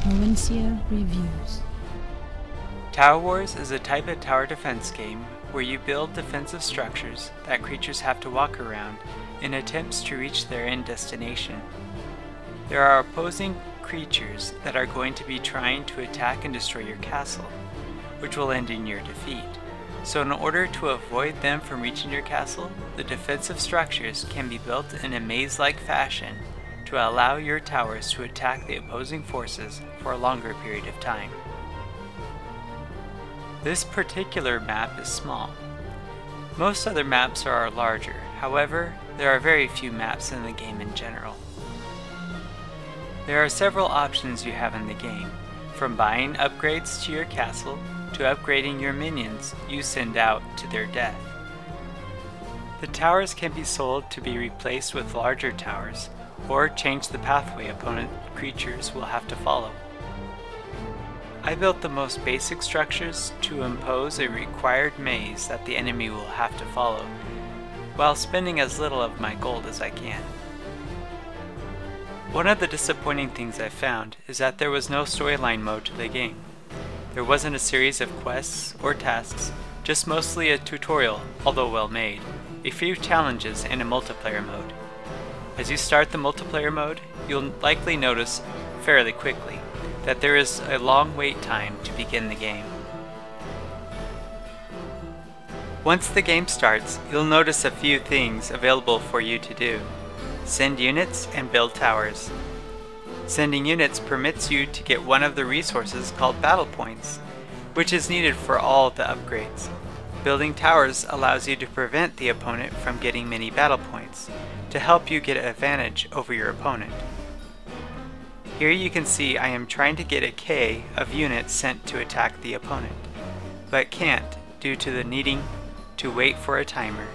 Roencia Reviews. Tower Wars is a type of tower defense game where you build defensive structures that creatures have to walk around in attempts to reach their end destination. There are opposing creatures that are going to be trying to attack and destroy your castle, which will end in your defeat. So in order to avoid them from reaching your castle, the defensive structures can be built in a maze-like fashion to allow your towers to attack the opposing forces for a longer period of time. This particular map is small. Most other maps are larger, however, there are very few maps in the game in general. There are several options you have in the game, from buying upgrades to your castle to upgrading your minions you send out to their death. The towers can be sold to be replaced with larger towers, or change the pathway opponent creatures will have to follow. I built the most basic structures to impose a required maze that the enemy will have to follow, while spending as little of my gold as I can. One of the disappointing things I found is that there was no storyline mode to the game. There wasn't a series of quests or tasks, just mostly a tutorial, although well made, a few challenges, and a multiplayer mode. As you start the multiplayer mode, you'll likely notice fairly quickly that there is a long wait time to begin the game. Once the game starts, you'll notice a few things available for you to do. Send units and build towers. Sending units permits you to get one of the resources called battle points, which is needed for all the upgrades. Building towers allows you to prevent the opponent from getting many battle points, to help you get an advantage over your opponent. Here you can see I am trying to get a K of units sent to attack the opponent, but can't due to the needing to wait for a timer,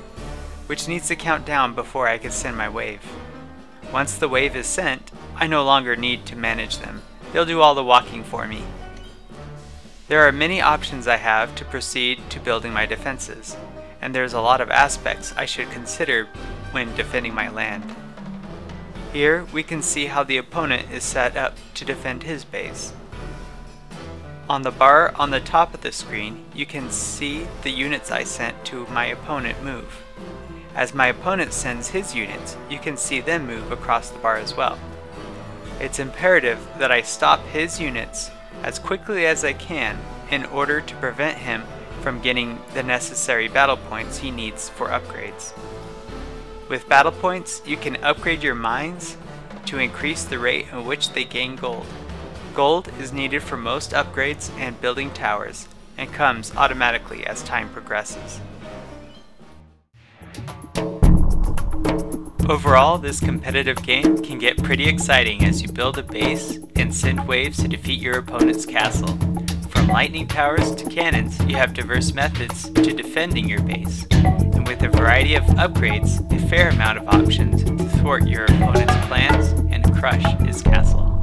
which needs to count down before I can send my wave. Once the wave is sent, I no longer need to manage them. They'll do all the walking for me. There are many options I have to proceed to building my defenses, and there's a lot of aspects I should consider when defending my land. Here we can see how the opponent is set up to defend his base. On the bar on the top of the screen, you can see the units I sent to my opponent move. As my opponent sends his units, you can see them move across the bar as well. It's imperative that I stop his units as quickly as I can in order to prevent him from getting the necessary battle points he needs for upgrades. With battle points, you can upgrade your mines to increase the rate at which they gain gold. Gold is needed for most upgrades and building towers, and comes automatically as time progresses. Overall, this competitive game can get pretty exciting as you build a base and send waves to defeat your opponent's castle. From lightning towers to cannons, you have diverse methods to defending your base, and with a variety of upgrades, a fair amount of options to thwart your opponent's plans and crush his castle.